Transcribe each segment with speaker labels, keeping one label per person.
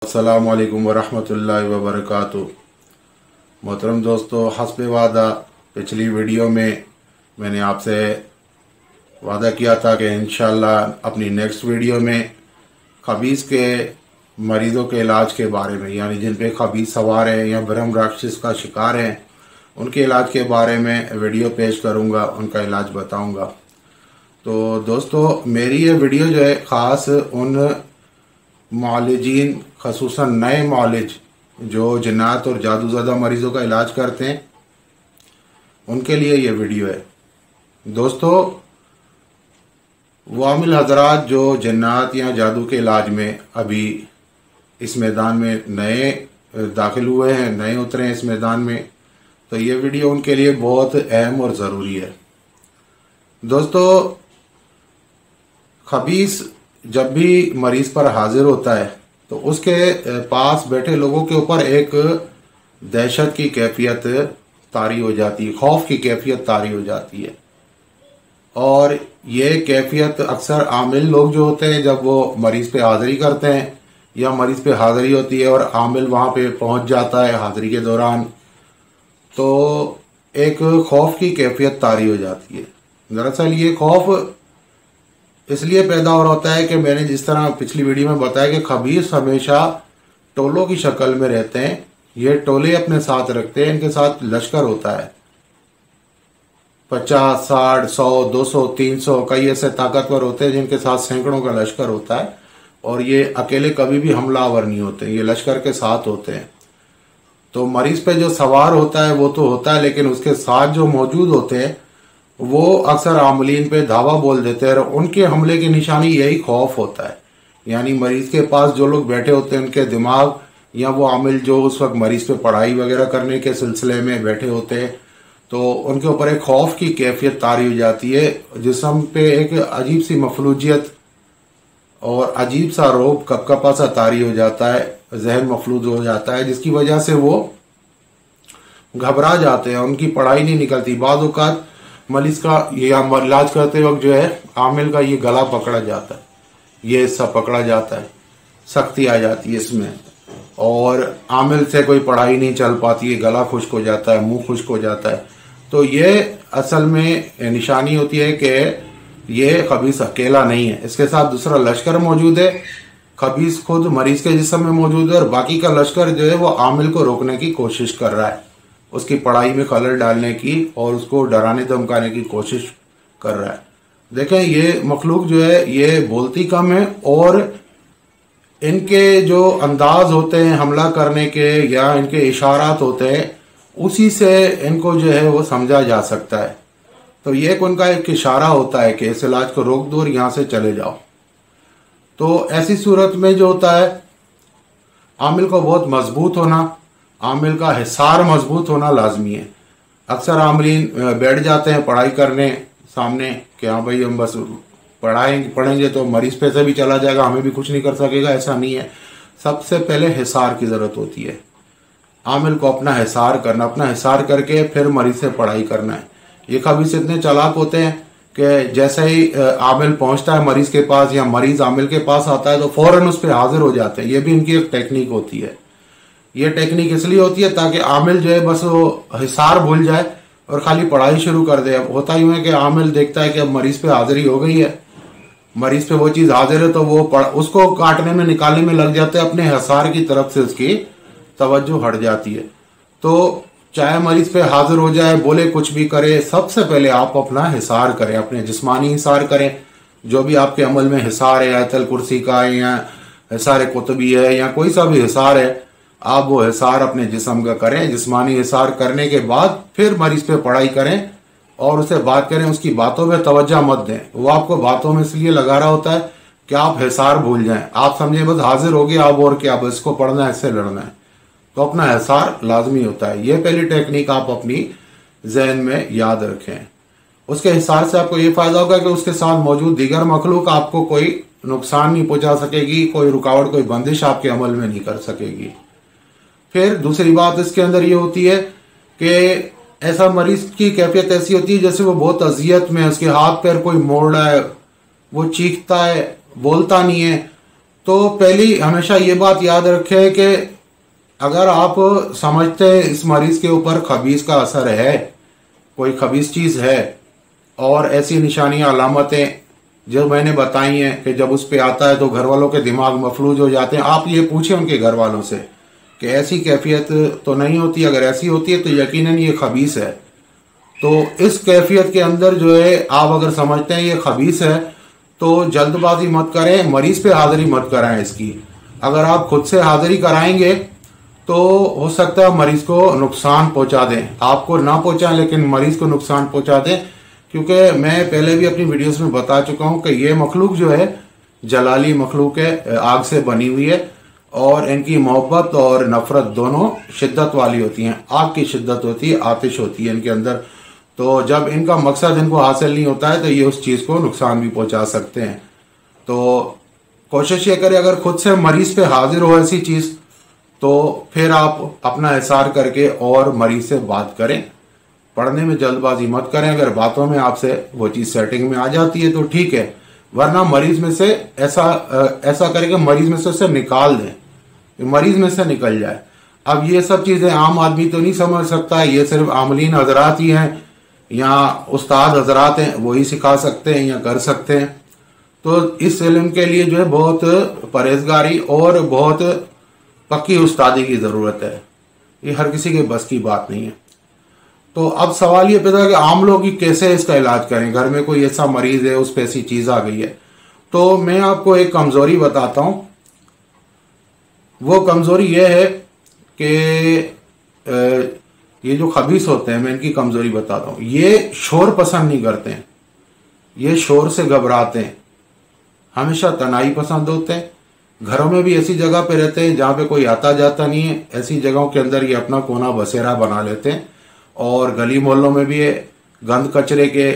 Speaker 1: अस्सलामु अलैकुम वरहमतुल्लाहि वबरकातुहू। मोहतरम दोस्तों, हस्बे वादा पिछली वीडियो में मैंने आपसे वादा किया था कि इंशाअल्लाह अपनी नेक्स्ट वीडियो में खबीस के मरीज़ों के इलाज के बारे में, यानी जिन पे खबीस सवार है या ब्रह्म राक्षस का शिकार है, उनके इलाज के बारे में वीडियो पेश करूंगा, उनका इलाज बताऊंगा। तो दोस्तों, मेरी ये वीडियो जो है ख़ास उन मालिजीन, खसूसन नए मालिज जो जिन्नात और जादूज़दा मरीज़ों का इलाज करते हैं, उनके लिए ये वीडियो है। दोस्तों, वामिल हजरात जो जिन्नात या जादू के इलाज में अभी इस मैदान में नए दाखिल हुए हैं, नए उतरे हैं इस मैदान में, तो ये वीडियो उनके लिए बहुत अहम और ज़रूरी है। दोस्तों, खबीस जब भी मरीज़ पर हाजिर होता है तो उसके पास बैठे लोगों के ऊपर एक दहशत की कैफियत तारी हो जाती है, खौफ की कैफियत तारी हो जाती है। और ये कैफियत अक्सर आमिल लोग जो होते हैं, जब वो मरीज़ पे हाज़िरी करते हैं या मरीज़ पे हाज़िरी होती है और आमिल वहाँ पे पहुँच जाता है हाज़िरी के दौरान, तो एक खौफ की कैफियत तारी हो जाती है। दरअसल ये खौफ इसलिए पैदा हो रहा होता है कि मैंने जिस तरह पिछली वीडियो में बताया कि खबीस हमेशा टोलों की शक्ल में रहते हैं। ये टोले अपने साथ रखते हैं, इनके साथ लश्कर होता है, 50, 60, 100, 200, 300, कई ऐसे ताकतवर होते हैं जिनके साथ सैकड़ों का लश्कर होता है। और ये अकेले कभी भी हमलावर नहीं होते, ये लश्कर के साथ होते हैं। तो मरीज पे जो सवार होता है वो तो होता है, लेकिन उसके साथ जो मौजूद होते हैं वो अक्सर आमलीन पे धावा बोल देते हैं और उनके हमले की निशानी यही खौफ होता है। यानी मरीज के पास जो लोग बैठे होते हैं, उनके दिमाग या वो आमिल जो उस वक्त मरीज पे पढ़ाई वगैरह करने के सिलसिले में बैठे होते हैं, तो उनके ऊपर एक खौफ की कैफियत तारी हो जाती है। जिस्म पे एक अजीब सी मफलूजियत और अजीब सा रोब, कपकपा सा तारी हो जाता है, जहन मफलूज हो जाता है, जिसकी वजह से वो घबरा जाते हैं, उनकी पढ़ाई नहीं निकलती। बाज़ औक़ात मरीज का या इलाज करते वक्त जो है आमिल का ये गला पकड़ा जाता है, ये हिस्सा पकड़ा जाता है, सख्ती आ जाती है इसमें, और आमिल से कोई पढ़ाई नहीं चल पाती है, गला खुश्क हो जाता है, मुंह खुश्क हो जाता है। तो ये असल में निशानी होती है कि ये खबीस अकेला नहीं है, इसके साथ दूसरा लश्कर मौजूद है। खबीस खुद मरीज के जिस्म में मौजूद है और बाकी का लश्कर जो है वो आमिल को रोकने की कोशिश कर रहा है, उसकी पढ़ाई में खलल डालने की और उसको डराने धमकाने की कोशिश कर रहा है। देखें, ये मखलूक जो है ये बोलती कम है और इनके जो अंदाज होते हैं हमला करने के या इनके इशारात होते हैं, उसी से इनको जो है वो समझा जा सकता है। तो ये उनका एक इशारा होता है कि इस इलाज को रोक दो और यहाँ से चले जाओ। तो ऐसी सूरत में जो होता है, आमिल को बहुत मजबूत होना, आमिल का हिसार मजबूत होना लाजमी है। अक्सर आमलीन बैठ जाते हैं पढ़ाई करने सामने कि हाँ भाई हम बस पढ़ेंगे तो मरीज पे से भी चला जाएगा, हमें भी कुछ नहीं कर सकेगा। ऐसा नहीं है। सबसे पहले हिसार की ज़रूरत होती है। आमिल को अपना हिसार करना, अपना हिसार करके फिर मरीज से पढ़ाई करना है। ये खबीस इतने चालाक होते हैं कि जैसे ही आमिल पहुंचता है मरीज के पास या मरीज आमिल के पास आता है तो फौरन उस पर हाजिर हो जाते हैं। ये भी इनकी एक टेक्निक होती है। ये टेक्निक इसलिए होती है ताकि आमिल जो है बस वो हिसार भूल जाए और खाली पढ़ाई शुरू कर दे। अब होता यूँ है कि आमिल देखता है कि अब मरीज पे हाजिरी हो गई है, मरीज पे वो चीज़ हाजिर है, तो वो उसको काटने में निकालने में लग जाते हैं, अपने हिसार की तरफ से उसकी तवज्जो हट जाती है। तो चाहे मरीज पे हाजिर हो जाए, बोले कुछ भी करे, सबसे पहले आप अपना हिसार करें, अपने जिस्मानी हिसार करें। जो भी आपके अमल में हिसार है, आयतल कुर्सी का है या हिसार कुतुबी है या कोई सा भी हिसार है, आप वो हिसार अपने जिस्म का करें। जिस्मानी हिसार करने के बाद फिर मरीज पे पढ़ाई करें और उससे बात करें। उसकी बातों पे तवज्जो मत दें, वो आपको बातों में इसलिए लगा रहा होता है कि आप हिसार भूल जाएं। आप समझें बस हाजिर हो गए आप, और क्या बस इसको पढ़ना है, इससे लड़ना है। तो अपना हिसार लाजमी होता है। ये पहली टेक्निक आप अपनी जहन में याद रखें। उसके हिसार से आपको ये फायदा होगा कि उसके साथ मौजूद दीगर मखलूक आपको कोई नुकसान नहीं पहुंचा सकेगी, कोई रुकावट, कोई बंदिश आपके अमल में नहीं कर सकेगी। फिर दूसरी बात इसके अंदर ये होती है कि ऐसा मरीज की कैफियत ऐसी होती है जैसे वो बहुत अजियत में, उसके हाथ पैर कोई मोड़ रहा है, वो चीखता है, बोलता नहीं है, तो पहली हमेशा ये बात याद रखें कि अगर आप समझते हैं इस मरीज के ऊपर खबीस का असर है, कोई खबीस चीज़ है, और ऐसी निशानियां अलामतें जो मैंने बताई हैं कि जब उस पे आता है तो घर वालों के दिमाग मफलूज हो जाते हैं, आप ये पूछें उनके घर वालों से कि ऐसी कैफियत तो नहीं होती, अगर ऐसी होती है तो यकीनन ये खबीस है। तो इस कैफियत के अंदर जो है आप अगर समझते हैं ये खबीस है तो जल्दबाजी मत करें, मरीज पे हाजिरी मत कराएं इसकी। अगर आप खुद से हाजिरी कराएंगे तो हो सकता है मरीज को नुकसान पहुंचा दें, आपको ना पहुंचाएं लेकिन मरीज को नुकसान पहुंचा दें, क्योंकि मैं पहले भी अपनी वीडियोस में बता चुका हूं कि ये मखलूक जो है जलाली मखलूक है, आग से बनी हुई है, और इनकी मोहब्बत और नफरत दोनों शिद्दत वाली होती हैं। आग की शिद्दत होती है, आतिश होती है इनके अंदर। तो जब इनका मकसद इनको हासिल नहीं होता है तो ये उस चीज़ को नुकसान भी पहुंचा सकते हैं। तो कोशिश ये करें अगर खुद से मरीज पे हाजिर हो ऐसी चीज़ तो फिर आप अपना हिसार करके और मरीज से बात करें। पढ़ने में जल्दबाजी मत करें, अगर बातों में आपसे वो चीज़ सेटिंग में आ जाती है तो ठीक है, वरना मरीज में से ऐसा करें कि मरीज में से उसे निकाल दें, मरीज में से निकल जाए। अब ये सब चीज़ें आम आदमी तो नहीं समझ सकता है, ये सिर्फ आमलीन हजरात ही हैं या उस्ताद हजरात हैं, वही सिखा सकते हैं या कर सकते हैं। तो इस इल्म के लिए जो है बहुत परहेजगारी और बहुत पक्की उस्तादी की ज़रूरत है, ये हर किसी के बस की बात नहीं है। तो अब सवाल ये पैदा है कि आम लोग ही कैसे इसका इलाज करें, घर में कोई ऐसा मरीज है उस पर ऐसी चीज़ आ गई है। तो मैं आपको एक कमज़ोरी बताता हूँ। वो कमज़ोरी ये है कि ये जो खबीस होते हैं, मैं इनकी कमज़ोरी बताता हूँ, ये शोर पसंद नहीं करते हैं, ये शोर से घबराते हैं, हमेशा तनाई पसंद होते हैं। घरों में भी ऐसी जगह पे रहते हैं जहाँ पे कोई आता जाता नहीं है, ऐसी जगहों के अंदर ये अपना कोना बसेरा बना लेते हैं। और गली मोहल्लों में भी ये गंद कचरे के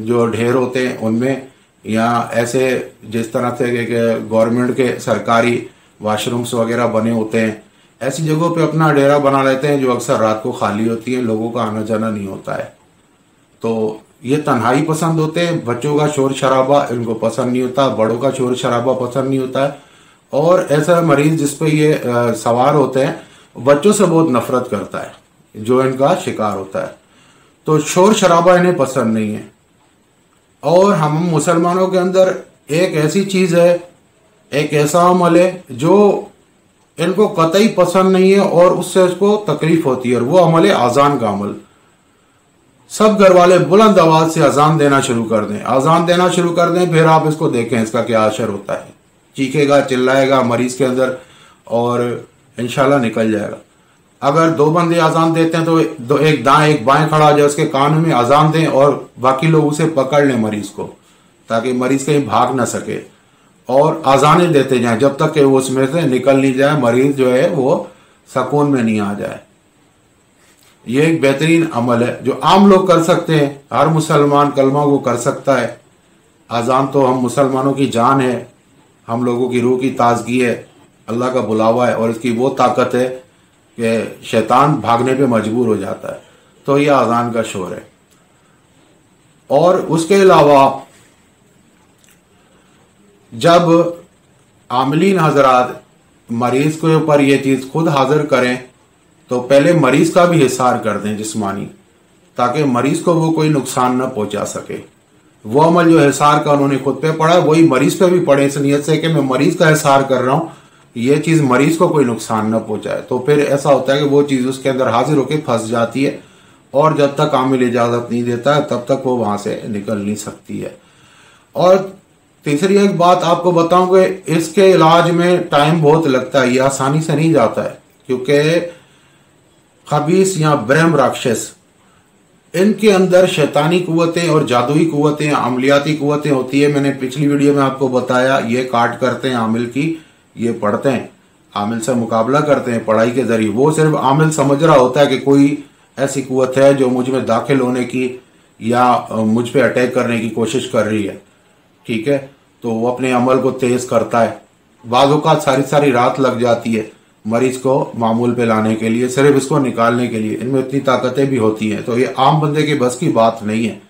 Speaker 1: जो ढेर होते हैं उनमें, या ऐसे जिस तरह से गवर्नमेंट के सरकारी वाशरूम्स वगैरह बने होते हैं, ऐसी जगहों पे अपना डेरा बना लेते हैं जो अक्सर रात को खाली होती हैं, लोगों का आना जाना नहीं होता है। तो ये तन्हाई पसंद होते हैं, बच्चों का शोर शराबा इनको पसंद नहीं होता, बड़ों का शोर शराबा पसंद नहीं होता है। और ऐसा मरीज जिस पे ये सवार होते हैं बच्चों से बहुत नफरत करता है, जो इनका शिकार होता है। तो शोर शराबा इन्हें पसंद नहीं है। और हम मुसलमानों के अंदर एक ऐसी चीज़ है, एक ऐसा अमल है जो इनको कतई पसंद नहीं है और उससे इसको तकलीफ होती है, और वो अमल है अजान का अमल। सब घर वाले बुलंद आवाज से अजान देना शुरू कर दें, अजान देना शुरू कर दें, फिर आप इसको देखें इसका क्या असर होता है। चीखेगा, चिल्लाएगा मरीज के अंदर और इंशाल्लाह निकल जाएगा। अगर दो बंदे अजान देते हैं तो एक दाएं एक बाएं खड़ा हो जाए, उसके कान में अजान दें और बाकी लोग उसे पकड़ लें मरीज को, ताकि मरीज कहीं भाग ना सके, और अजाने देते जाएं जब तक कि वो उसमें से निकल नहीं जाए, मरीज जो है वो सकून में नहीं आ जाए। ये एक बेहतरीन अमल है जो आम लोग कर सकते हैं, हर मुसलमान कलमा को कर सकता है। अजान तो हम मुसलमानों की जान है, हम लोगों की रूह की ताजगी है, अल्लाह का बुलावा है, और इसकी वो ताकत है कि शैतान भागने पे मजबूर हो जाता है। तो यह अजान का शोर है। और उसके अलावा जब आमलीन हजरात मरीज के ऊपर ये चीज़ खुद हाजिर करें तो पहले मरीज का भी हिसार कर दें जिस्मानी, ताकि मरीज को वो कोई नुकसान न पहुंचा सके। वो अमल जो हिसार का उन्होंने खुद पे पढ़ा वही मरीज पे भी पढ़े, इस नियत से कि मैं मरीज का हिसार कर रहा हूँ, ये चीज़ मरीज को कोई नुकसान न पहुंचाए। तो फिर ऐसा होता है कि वो चीज़ उसके अंदर हाजिर होकर फंस जाती है, और जब तक आमिल इजाज़त नहीं देता है तब तक वो वहाँ से निकल नहीं सकती है। और तीसरी एक बात आपको बताऊं कि इसके इलाज में टाइम बहुत लगता है, ये आसानी से नहीं जाता है, क्योंकि खबीस या ब्रह्म राक्षस इनके अंदर शैतानी कुव्वतें और जादुई कुव्वतें, अमलियाती कुव्वतें होती है। मैंने पिछली वीडियो में आपको बताया, ये काट करते हैं आमिल की, ये पढ़ते हैं, आमिल से मुकाबला करते हैं पढ़ाई के जरिए। वो सिर्फ आमिल समझ रहा होता है कि कोई ऐसी कुव्वत है जो मुझ में दाखिल होने की या मुझ पे अटैक करने की कोशिश कर रही है, ठीक है। तो वो अपने अमल को तेज करता है, बाज़ों का सारी सारी रात लग जाती है मरीज को मामूल पे लाने के लिए, सिर्फ इसको निकालने के लिए। इनमें इतनी ताकतें भी होती हैं, तो ये आम बंदे की बस की बात नहीं है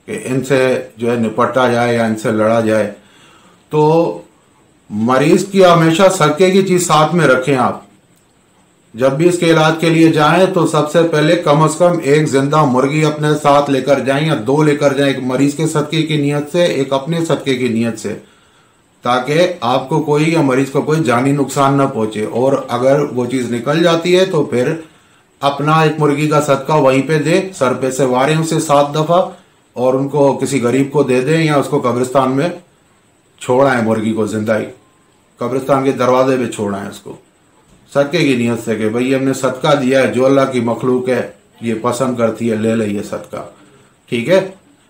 Speaker 1: कि इनसे जो है निपटा जाए या इनसे लड़ा जाए। तो मरीज की हमेशा सदके की चीज साथ में रखें आप। जब भी इसके इलाज के लिए जाएं तो सबसे पहले कम से कम एक जिंदा मुर्गी अपने साथ लेकर जाएं या दो लेकर जाएं, एक मरीज के सदके की नीयत से, एक अपने सदके की नीयत से, ताकि आपको कोई या मरीज को कोई जानी नुकसान न पहुंचे। और अगर वो चीज निकल जाती है तो फिर अपना एक मुर्गी का सदका वहीं पे दे, सर पे से वारें उसे 7 दफा और उनको किसी गरीब को दे दें या उसको कब्रिस्तान में छोड़ाएं, मुर्गी को जिंदा ही कब्रिस्तान के दरवाजे पे छोड़ाएं उसको सदके की नीयत से कि भाई हमने सदका दिया है, जो अल्लाह की मखलूक है ये पसंद करती है, ले ले ये सदका। ठीक है,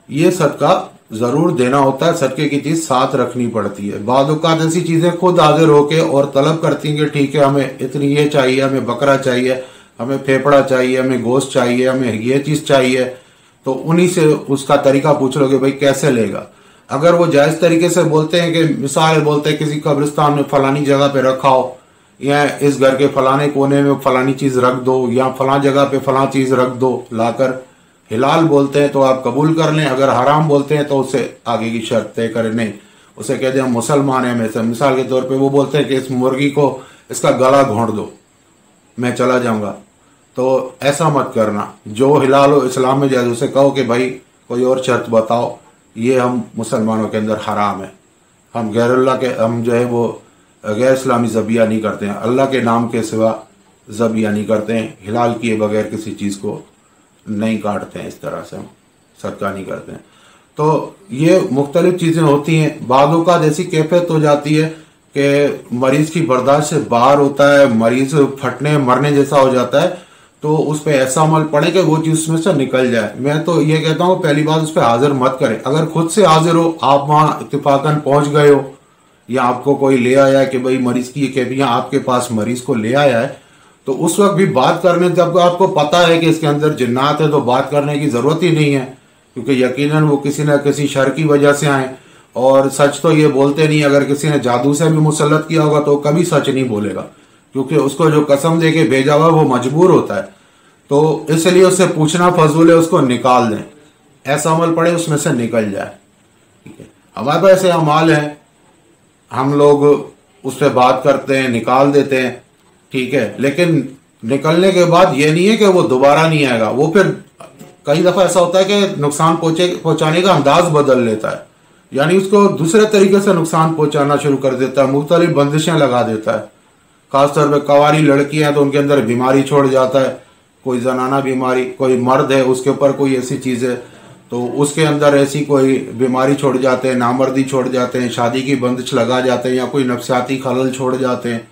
Speaker 1: ये सदका जरूर देना होता है, सदके की चीज साथ रखनी पड़ती है। बाद औक़ात ऐसी चीजें खुद हाजिर होके और तलब करती हैं कि ठीक है हमें इतनी ये चाहिए, हमें बकरा चाहिए, हमें फेफड़ा चाहिए, हमें गोश्त चाहिए, हमें ये चीज चाहिए, तो उन्हीं से उसका तरीका पूछ लो कि भाई कैसे लेगा। अगर वो जायज तरीके से बोलते हैं कि मिसाल बोलते हैं किसी कब्रिस्तान में फलानी जगह पे रखाओ, या इस घर के फलाने कोने में फलानी चीज रख दो, या फलां जगह पे फलां चीज रख दो, लाकर हिलाल बोलते हैं तो आप कबूल कर लें। अगर हराम बोलते हैं तो उससे आगे की शर्त तय करें, नहीं उसे कह दें हम मुसलमान हैं में से। मिसाल के तौर पे वो बोलते हैं कि इस मुर्गी को इसका गला घोंट दो, मैं चला जाऊंगा, तो ऐसा मत करना। जो हिलाल हो इस्लाम में जाए उसे कहो कि भाई कोई और शर्त बताओ, ये हम मुसलमानों के अंदर हराम है, हम गैरुल्लाह के हम जो है वो गैर इस्लामी ज़बिया नहीं करते हैं, अल्लाह के नाम के सिवा ज़बिया नहीं करते हैं, हिलाल किए बगैर किसी चीज़ को नहीं काटते हैं, इस तरह से हम सदका नहीं करते हैं। तो ये मुख्तलिफ चीज़ें होती हैं। बाद औक़ात ऐसी कैफियत हो जाती है कि मरीज़ की बर्दाश्त से बाहर होता है, मरीज़ फटने मरने जैसा हो जाता है, तो उस पर ऐसा अमल पड़े कि वो चीज़ उसमें से निकल जाए। मैं तो ये कहता हूँ पहली बात उस पर हाजिर मत करें। अगर खुद से हाजिर हो, आप वहाँ इत्तेफाकन पहुँच गए हो या आपको कोई ले आया है कि भाई मरीज की ये कैफियत, आपके पास मरीज को ले आया है, तो उस वक्त भी बात करने, जब आपको पता है कि इसके अंदर जिन्नात है तो बात करने की जरूरत ही नहीं है, क्योंकि यकीनन वो किसी न किसी शर की वजह से आए। और सच तो ये बोलते नहीं, अगर किसी ने जादू से भी मुसल्लत किया होगा तो कभी सच नहीं बोलेगा, क्योंकि उसको जो कसम दे के भेजा हुआ वो मजबूर होता है। तो इसलिए उससे पूछना फजूल है, उसको निकाल दें, ऐसा अमल पड़े उसमें से निकल जाए। ठीक है, हमारे पास ऐसे अमाल हैं, हम लोग उस पर बात करते हैं, निकाल देते हैं, ठीक है, लेकिन निकलने के बाद ये नहीं है कि वो दोबारा नहीं आएगा। वो फिर कई दफ़ा ऐसा होता है कि नुकसान पहुंचाने का अंदाज बदल लेता है, यानी उसको दूसरे तरीके से नुकसान पहुंचाना शुरू कर देता है, मुख्तलिफ बंदिशें लगा देता है। खासतौर पर कवारी लड़कियां तो उनके अंदर बीमारी छोड़ जाता है, कोई जनाना बीमारी, कोई मर्द है उसके ऊपर कोई ऐसी चीज़ है तो उसके अंदर ऐसी कोई बीमारी छोड़ जाते हैं, नामर्दी छोड़ जाते हैं, शादी की बंदिश लगा जाते हैं, या कोई नफसियाती खलल छोड़ जाते हैं।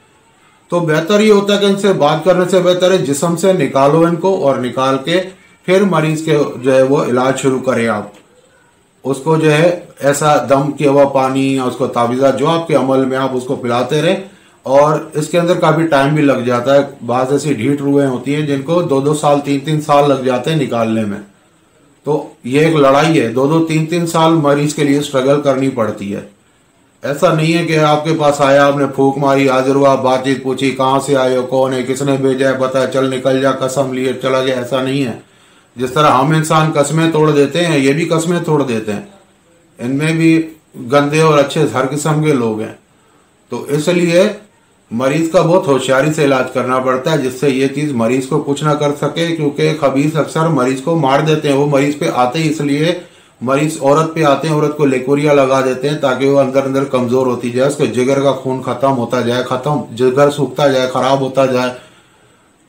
Speaker 1: तो बेहतर ये होता है कि इनसे बात करने से बेहतर है जिस्म से निकालो इनको, और निकाल के फिर मरीज के जो है वो इलाज शुरू करें। आप उसको जो है ऐसा दम किया हुआ पानी या उसको तावीज़ा जो आपके अमल में आप उसको पिलाते रहें, और इसके अंदर काफ़ी टाइम भी लग जाता है। बाज़ ऐसी ढीठ रूहें होती हैं जिनको 2-2 साल 3-3 साल लग जाते हैं निकालने में। तो ये एक लड़ाई है, 2-2 3-3 साल मरीज के लिए स्ट्रगल करनी पड़ती है। ऐसा नहीं है कि आपके पास आया, आपने फूंक मारी, हाजिर हुआ, बातचीत पूछी, कहाँ से आए हो, कौन है, किसने भेजा है, पता है, चल निकल जा, कसम लिए चला गया, ऐसा नहीं है। जिस तरह हम इंसान कस्में तोड़ देते हैं, ये भी कस्में तोड़ देते हैं। इनमें भी गंदे और अच्छे हर किस्म के लोग हैं। तो इसलिए मरीज का बहुत होशियारी से इलाज करना पड़ता है, जिससे ये चीज मरीज को कुछ ना कर सके, क्योंकि खबीस अक्सर मरीज को मार देते हैं। वो मरीज पे आते ही इसलिए मरीज औरत पे आते हैं, औरत को लेकोरिया लगा देते हैं ताकि वो अंदर अंदर कमजोर होती जाए, उसके जिगर का खून खत्म होता जाए, जिगर सूखता जाए, खराब होता जाए।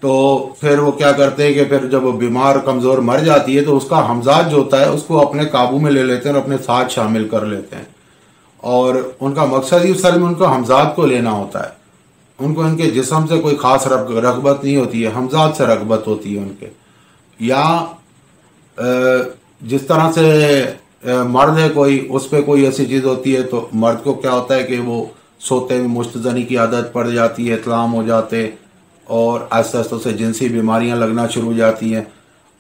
Speaker 1: तो फिर वो क्या करते हैं कि फिर जब वो बीमार कमजोर मर जाती है तो उसका हमजाद जो होता है उसको अपने काबू में ले लेते हैं और अपने साथ शामिल कर लेते हैं। और उनका मकसद ही असल में उनको हमजाद को लेना होता है। उनको इनके जिस्म से कोई खास रगबत नहीं होती है, हमजाद से रगबत होती है उनके। या जिस तरह से मर्द है कोई, उस पर कोई ऐसी चीज़ होती है तो मर्द को क्या होता है कि वो सोते में मुस्तजनी की आदत पड़ जाती है, इतलाम हो जाते, और आहिस्ता आहिस्ता से जिनसी बीमारियां लगना शुरू हो जाती हैं,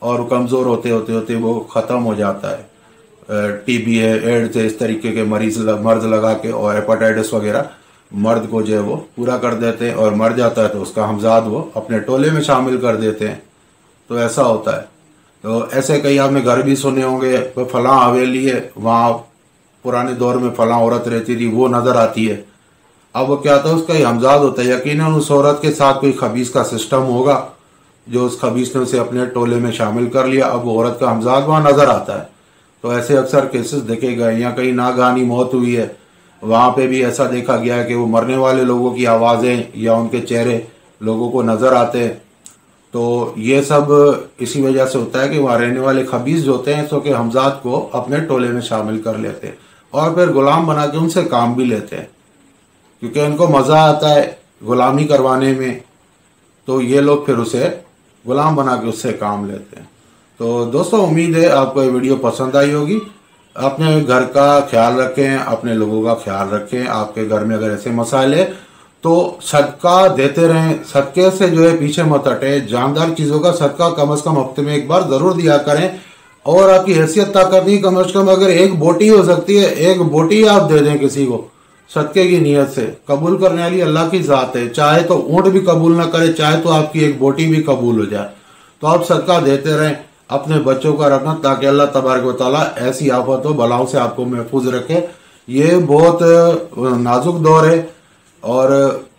Speaker 1: और कमज़ोर होते होते होते वो ख़त्म हो जाता है। टीबी है, एड्स है, इस तरीके के मर्ज लगा के, और हेपेटाइटिस वगैरह मर्द को जो है वो पूरा कर देते हैं, और मर जाता है तो उसका हमजाद वो अपने टोले में शामिल कर देते हैं। तो ऐसा होता है। तो ऐसे कई आपने घर भी सुने होंगे, फलां हवेली है, वहाँ पुराने दौर में फलां औरत रहती थी, वो नज़र आती है। अब वो क्या था, उसका हमजाद होता है, यकीनन उस औरत के साथ कोई खबीस का सिस्टम होगा जो उस खबीस ने उसे अपने टोले में शामिल कर लिया। अब वो औरत का हमजाद वहाँ नजर आता है। तो ऐसे अक्सर केसेस देखे गए, या कहीं नागहानी मौत हुई है, वहाँ पे भी ऐसा देखा गया है कि वो मरने वाले लोगों की आवाज़ें या उनके चेहरे लोगों को नज़र आते हैं। तो ये सब इसी वजह से होता है कि वहाँ रहने वाले खबीस जो होते हैं सो के हमजाद को अपने टोले में शामिल कर लेते हैं और फिर गुलाम बना के उनसे काम भी लेते हैं, क्योंकि उनको मज़ा आता है गुलामी करवाने में। तो ये लोग फिर उसे गुलाम बना के उससे काम लेते हैं। तो दोस्तों, उम्मीद है आपको ये वीडियो पसंद आई होगी। अपने घर का ख्याल रखें, अपने लोगों का ख्याल रखें। आपके घर में अगर ऐसे मसाइल है तो सदका देते रहें, सदके से जो है पीछे मत हटे। जानदार चीज़ों का सदका कम से कम हफ्ते में एक बार ज़रूर दिया करें। और आपकी हैसियत ताकत नहीं, कम से कम अगर एक बोटी हो सकती है, एक बोटी आप दे दें किसी को सदके की नीयत से। कबूल करने वाली अल्लाह की ज़ात है, चाहे तो ऊँट भी कबूल ना करे, चाहे तो आपकी एक बोटी भी कबूल हो जाए। तो आप सदका देते रहें, अपने बच्चों का रखना, ताकि अल्लाह तबारक व तआला ऐसी आफतों बलाओं से आपको महफूज रखे। ये बहुत नाजुक दौर है और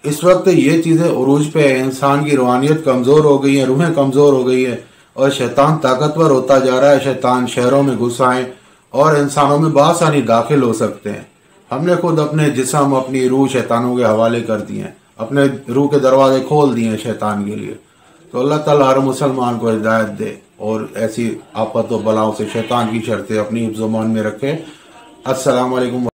Speaker 1: इस वक्त ये चीज़ें उरूज पे है। इंसान की रूहानियत कमज़ोर हो गई है, रूहें कमज़ोर हो गई है और शैतान ताकतवर होता जा रहा है। शैतान शहरों में घुस आए और इंसानों में बासानी दाखिल हो सकते हैं। हमने खुद अपने जिस्म, अपनी रूह शैतानों के हवाले कर दिए हैं, अपने रूह के दरवाजे खोल दिए हैं शैतान के लिए। तो अल्लाह ताला हर मुसलमान को हिदायत दे और ऐसी आफत व बलाओं से शैतान की शर्तें अपनी ज़ुबान में रखे। अस्सलाम वालेकुम।